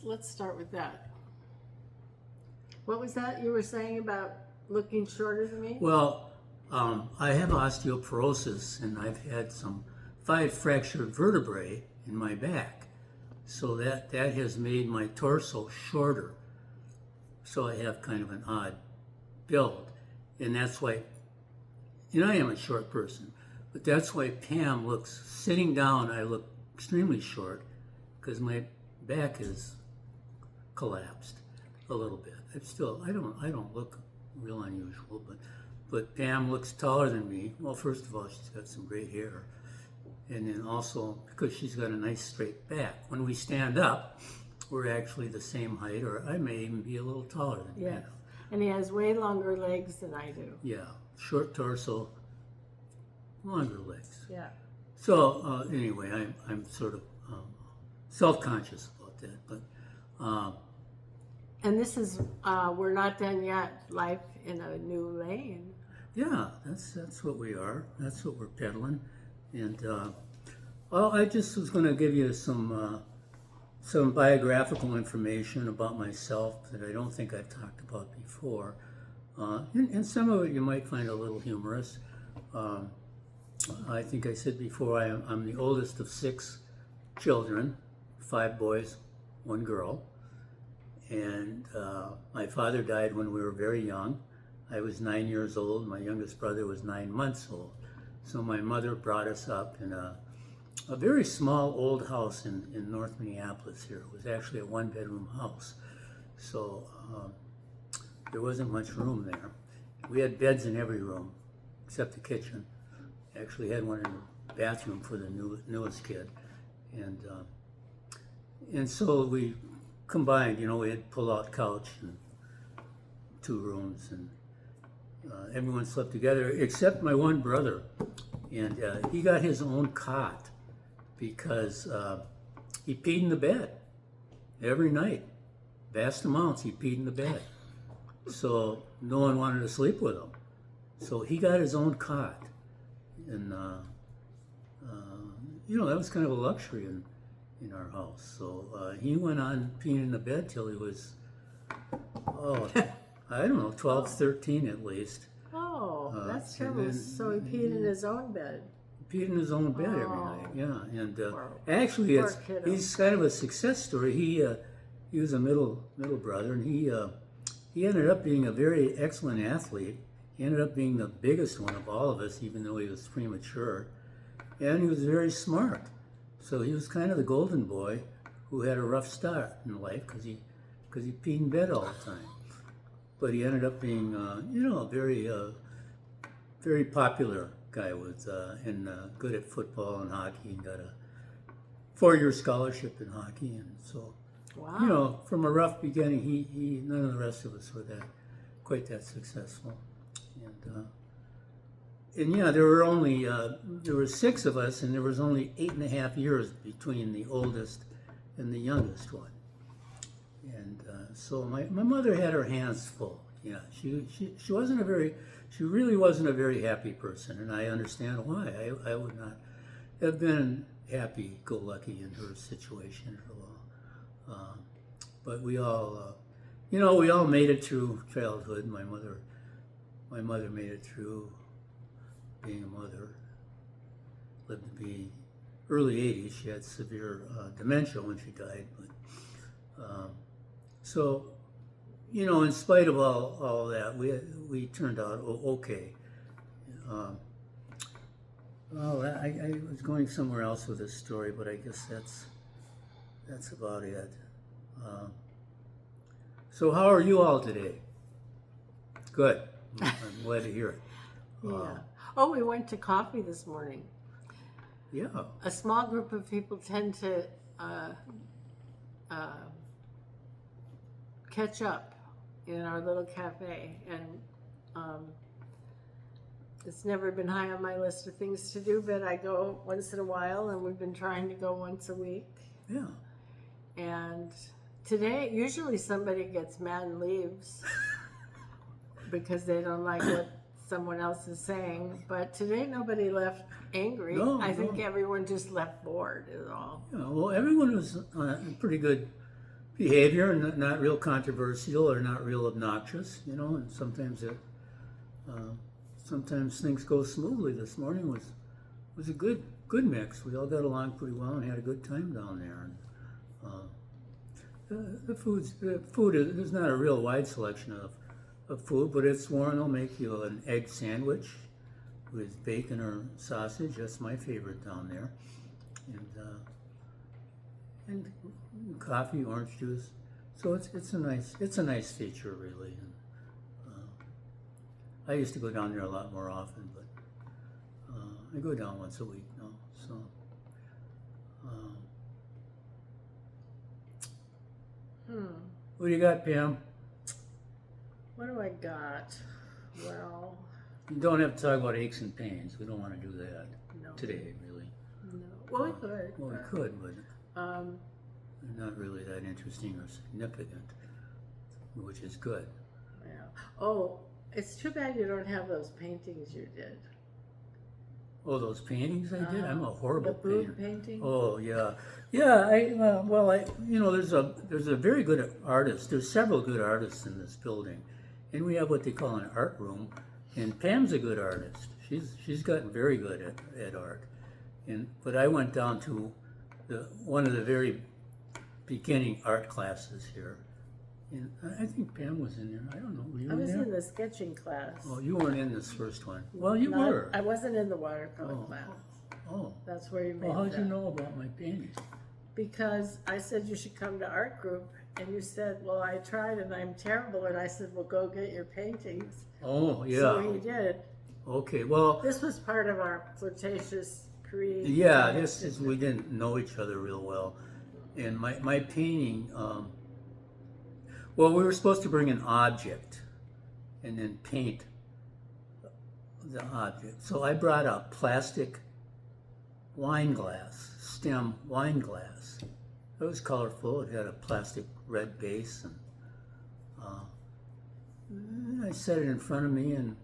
let's start with that. What was that you were saying about looking shorter than me? Well, I have osteoporosis, and I've had 5 fractured vertebrae in my back, so that has made my torso shorter. So I have kind of an odd build, and that's why. And I am a short person, but that's why Pam looks sitting down. I look extremely short because my back is collapsed a little bit. I don't look real unusual, but Pam looks taller than me. Well, first of all, she's got some great hair, and then also because she's got a nice straight back. When we stand up, we're actually the same height, or I may even be a little taller than Yes. Pam. And he has way longer legs than I do. Yeah, short torso, longer legs. Yeah. So anyway, I'm sort of self-conscious about that, but And this is, we're not done yet. Life in a new lane. yeah, that's what we are. That's what we're peddling, and well, I just was going to give you some biographical information about myself that I don't think I've talked about before, and some of it you might find a little humorous. I think I said before I'm the oldest of 6 children, 5 boys, 1 girl. And my father died when we were very young. I was 9 years old. My youngest brother was 9 months old. So my mother brought us up in a very small old house in North Minneapolis here. It was actually a 1-bedroom house. So there wasn't much room there. We had beds in every room except the kitchen. Actually had one in the bathroom for the newest kid. And so we combined, we had pull-out couch and 2 rooms, and everyone slept together except my one brother. And he got his own cot because he peed in the bed every night. Vast amounts he peed in the bed. So no one wanted to sleep with him. So he got his own cot. And, that was kind of a luxury in our house. So he went on peeing in the bed till he was, I don't know, 12, 13 at least. Oh, that's and terrible. then- So he peed in his own bed. Peed in his own bed every Oh. night, yeah. And Poor- actually, poor kiddo. he's kind of a success story. He was a middle brother, and he ended up being a very excellent athlete. He ended up being the biggest one of all of us, even though he was premature. And he was very smart. So he was kind of the golden boy who had a rough start in life because he peed in bed all the time. But he ended up being, a very, very popular guy and good at football and hockey, and got a 4-year scholarship in hockey. And so, Wow. from a rough beginning, he none of the rest of us were quite that successful. And yeah, there were 6 of us, and there was only 8.5 years between the oldest and the youngest one. And so my mother had her hands full. Yeah, she really wasn't a very happy person, and I understand why. I would not have been happy-go-lucky in her situation at all. But we all, we all made it through childhood. My mother made it through being a mother. Lived to be early 80s. She had severe dementia when she died. But so, in spite of all that, we turned out okay. Well, I was going somewhere else with this story, but I guess that's about it. So how are you all today? Good. I'm glad to hear it. Yeah. We went to coffee this morning. Yeah. A small group of people tend to catch up in our little cafe, and it's never been high on my list of things to do, but I go once in a while, and we've been trying to go once a week. Yeah. And today, usually somebody gets mad and leaves because they don't like what someone else is saying. But today, nobody left angry. No, I think no. everyone just left bored is all. Yeah, well, everyone was on a pretty good behavior, and not real controversial or not real obnoxious, you know. And sometimes things go smoothly. This morning was a good mix. We all got along pretty well and had a good time down there. And, the food is there's not a real wide selection of food, but it's Warren will make you an egg sandwich with bacon or sausage. That's my favorite down there, and coffee, orange juice. So it's a nice feature really. And, I used to go down there a lot more often, but I go down once a week now. So. What do you got, Pam? What do I got? Well, You don't have to talk about aches and pains. We don't want to do that no. today, really. No. Well, we could. Well, we could, but they're not really that interesting or significant, which is good. Yeah. Oh, it's too bad you don't have those paintings you did. Oh, those paintings I did? I'm a horrible the boob painter. painting. Oh, yeah. Yeah, there's a very good artist. There's several good artists in this building. And we have what they call an art room. And Pam's a good artist. She's gotten very good at art. But I went down to one of the very beginning art classes here. And I think Pam was in there. I don't know. Were you I was in there? in the sketching class. Oh, you weren't in this first one. Well, you were. I wasn't in the watercolor Oh. class. Oh. That's where you made Well, how'd that. you know about my paintings? Because I said you should come to art group, and you said, well, I tried and I'm terrible. And I said, well, go get your paintings. Oh, yeah. So he did. Okay, well, This was part of our flirtatious creed. yeah, this is, we didn't know each other real well. And my painting, well, we were supposed to bring an object and then paint the object. So I brought a plastic wine glass, stem wine glass. It was colorful. It had a plastic red base, and I set it in front of me, and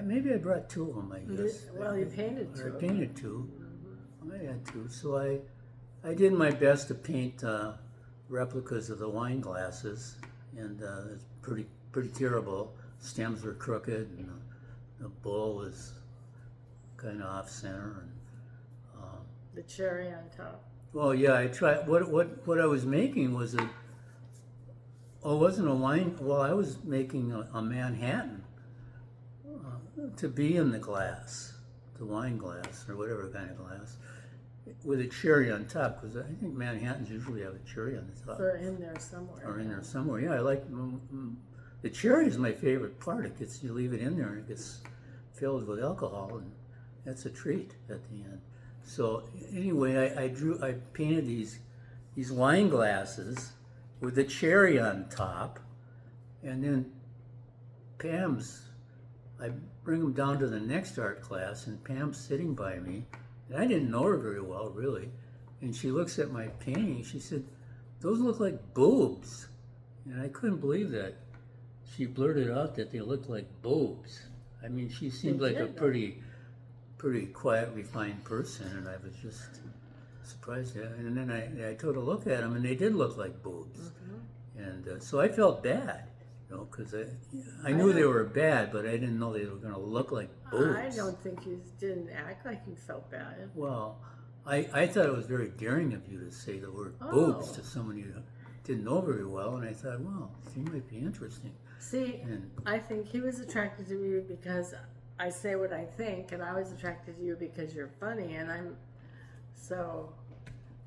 maybe I brought two of them, I guess. Well, you painted two. I painted two. I had two. So I did my best to paint replicas of the wine glasses, and it's pretty terrible. Stems were crooked, and the bowl was kind of off center. And The cherry on top. well, yeah, I tried. What I was making was it wasn't a wine. Well, I was making a Manhattan to be in the glass, the wine glass or whatever kind of glass, with a cherry on top. Because I think Manhattans usually have a cherry on the top. Or in there somewhere. Or in there somewhere. Yeah, I like the cherry is my favorite part. It gets, you leave it in there and it gets filled with alcohol, and that's a treat at the end. So anyway, I painted these wine glasses with the cherry on top, and then I bring them down to the next art class, and Pam's sitting by me, and I didn't know her very well, really, and she looks at my painting, she said, "Those look like boobs," and I couldn't believe that. She blurted out that they looked like boobs. I mean, she seemed like a pretty quiet, refined person, and I was just surprised at it. And then I took a look at them, and they did look like boobs. Mm-hmm. And so I felt bad, because I knew they were bad, but I didn't know they were going to look like boobs. I don't think you didn't act like you felt bad. Well, I thought it was very daring of you to say the word boobs to someone you didn't know very well, and I thought, well, she might be interesting. See, I think he was attracted to you because I say what I think, and I was attracted to you because you're funny, and so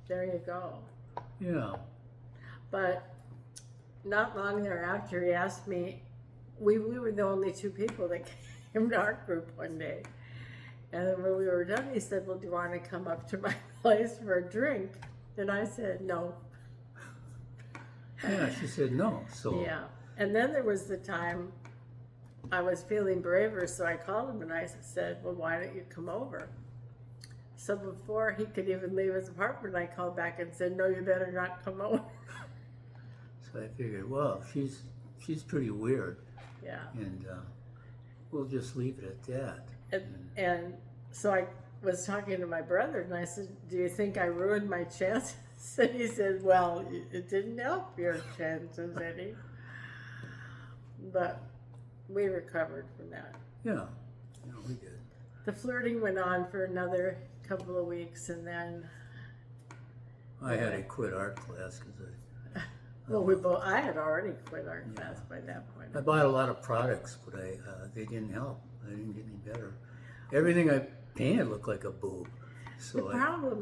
there you go. Yeah. But not long thereafter, he asked me, we were the only two people that came to our group one day. And then when we were done, he said, well, do you want to come up to my place for a drink? And I said, no. Yeah, she said no, so. Yeah. And then there was the time I was feeling braver, so I called him and I said, well, why don't you come over? So before he could even leave his apartment, I called back and said, no, you better not come over. So I figured, well, she's pretty weird. Yeah. And we'll just leave it at that. And so I was talking to my brother and I said, do you think I ruined my chances So he said, well, it didn't help your chances any. But we recovered from that. Yeah, we did. The flirting went on for another couple of weeks, and then, I had to quit art class because well, I had already quit art class by that point. I bought a lot of products, but they didn't help. I didn't get any better. Everything I painted looked like a boob. The So problem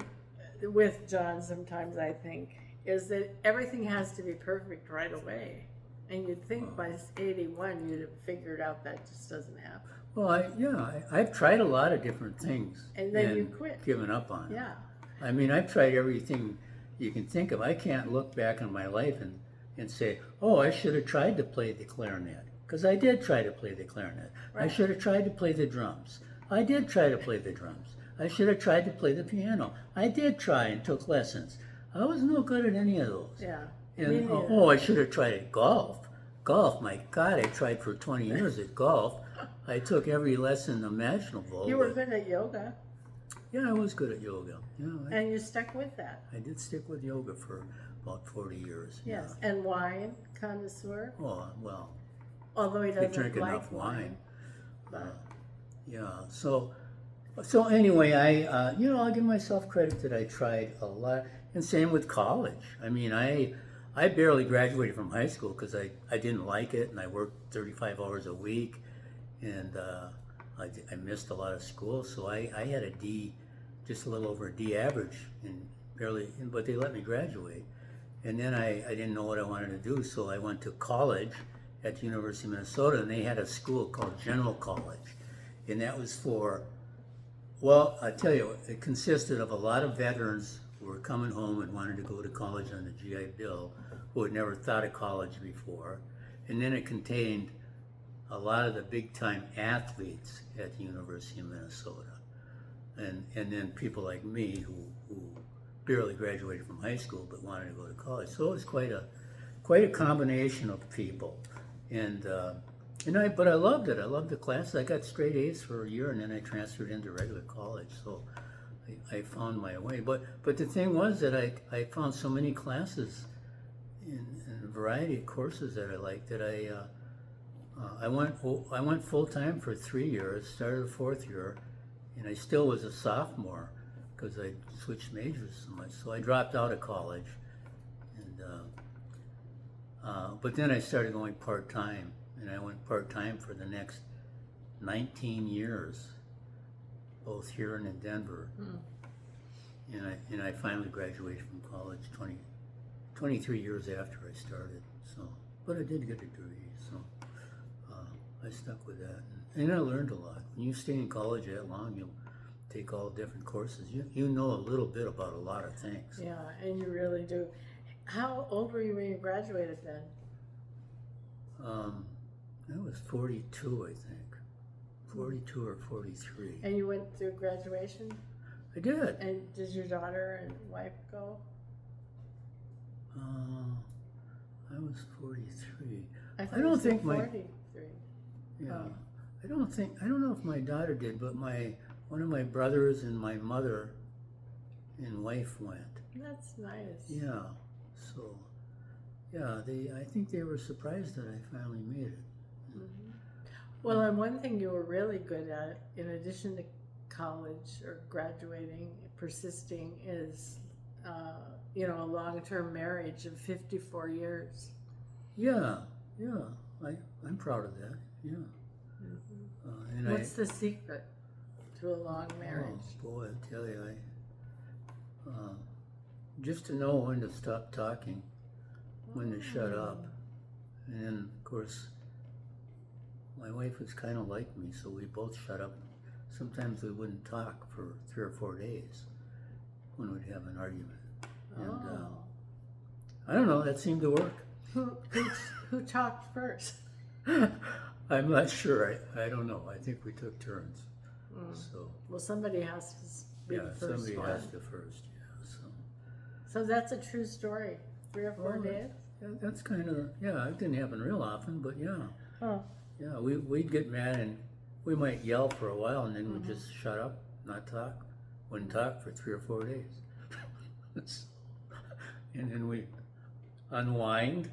with John sometimes, I think, is that everything has to be perfect right away. And you'd think by 81 you'd have figured out that just doesn't happen. I've tried a lot of different things. And then you quit. Given up on it. Yeah. I mean, I've tried everything you can think of. I can't look back on my life and say, oh, I should have tried to play the clarinet. Because I did try to play the clarinet. Right. I should have tried to play the drums. I did try to play the drums. I should have tried to play the piano. I did try and took lessons. I was no good at any of those. Yeah. And I should have tried at golf. Golf, my God, I tried for 20 years at golf. I took every lesson imaginable. You were good at yoga. Yeah, I was good at yoga. Yeah, And you stuck with that. I did stick with yoga for about 40 years. Yes. And wine connoisseur. Yeah. Oh, well, Although he I doesn't drink like enough wine. But Yeah. So anyway, I'll give myself credit that I tried a lot. And same with college. I mean, I barely graduated from high school because I didn't like it, and I worked 35 hours a week, and I missed a lot of school. So I had a D, just a little over a D average, and but they let me graduate. And then I didn't know what I wanted to do, so I went to college at the University of Minnesota, and they had a school called General College, and that was for, well, I tell you, it consisted of a lot of veterans who were coming home and wanted to go to college on the GI Bill, who had never thought of college before. And then it contained a lot of the big-time athletes at the University of Minnesota. And then people like me who barely graduated from high school but wanted to go to college. So it was quite a combination of people. But I loved it. I loved the classes. I got straight A's for a year, and then I transferred into regular college. So I found my way. But the thing was that I found so many classes in a variety of courses that I liked that I went full time for 3 years. Started the fourth year, and I still was a sophomore because I switched majors so much. So I dropped out of college, but then I started going part time, and I went part time for the next 19 years, both here and in Denver. And I finally graduated from college 23 years after I started. So, but I did get a degree, so I stuck with that, and I learned a lot. When you stay in college that long, you'll take all different courses. You know a little bit about a lot of things. yeah, and you really do. How old were you when you graduated then? I was 42, I think, 42 or 43. And you went through graduation? I did. And did your daughter and wife go? I was 43. I I don't think my 43. yeah. Oh. I don't know if my daughter did, but one of my brothers and my mother and wife went. That's nice. Yeah. So yeah, I think they were surprised that I finally made it. Well, and one thing you were really good at, in addition to college or graduating, persisting, is, a long-term marriage of 54 years. Yeah. I'm proud of that. Yeah. And What's the secret to a long marriage? Oh boy, I tell you, just to know when to stop talking, when to shut up, and then of course, my wife was kind of like me, so we both shut up. Sometimes we wouldn't talk for 3 or 4 days when we'd have an argument, and I don't know. That seemed to work. Who talked first? I'm not sure. I don't know. I think we took turns. So Well, somebody has to be the first somebody one. has to first. Yeah. So that's a true story. 3 or 4 days? Yeah, that's kind of it didn't happen real often, but yeah. Oh. Yeah, we'd get mad and we might yell for a while and then we'd just shut up, not talk. Wouldn't talk for 3 or 4 days. and then we unwind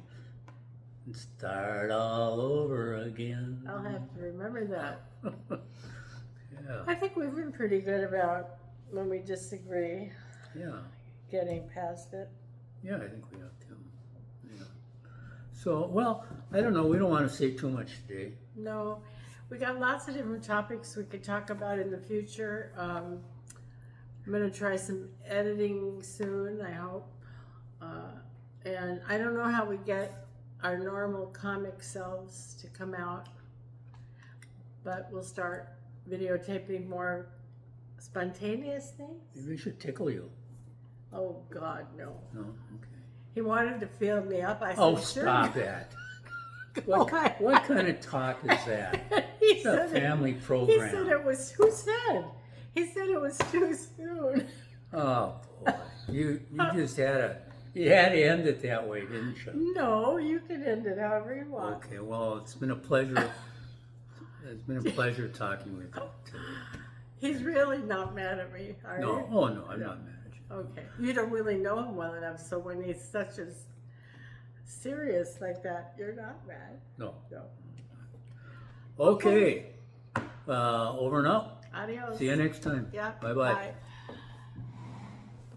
and start all over again. I'll have to remember that. Yeah, I think we've been pretty good about when we disagree, yeah, getting past it. yeah, I think we have to. Yeah. So, well, I don't know, we don't want to say too much today. No, we got lots of different topics we could talk about in the future. I'm going to try some editing soon, I hope. And I don't know how we get our normal comic selves to come out, but we'll start videotaping more spontaneous things. Maybe we should tickle you. Oh, God, no. No? Okay. He wanted to fill me up. I said, Oh, sure. stop that. Go What, ahead. what kind of talk is that? He It's a said it. family He program. said it was, who said? He said it was too soon. Oh, boy. You just you had to end it that way, didn't you? No, you can end it however you want. Okay, well, it's been a pleasure. It's been a pleasure talking with you today. He's really not mad at me, are No, you? oh no, I'm not mad at you. Okay. You don't really know him well enough, so when he's such a serious like that, you're not mad. No. No. Okay. Over and out. Adios. See you next time. Yeah. Bye-bye. Bye.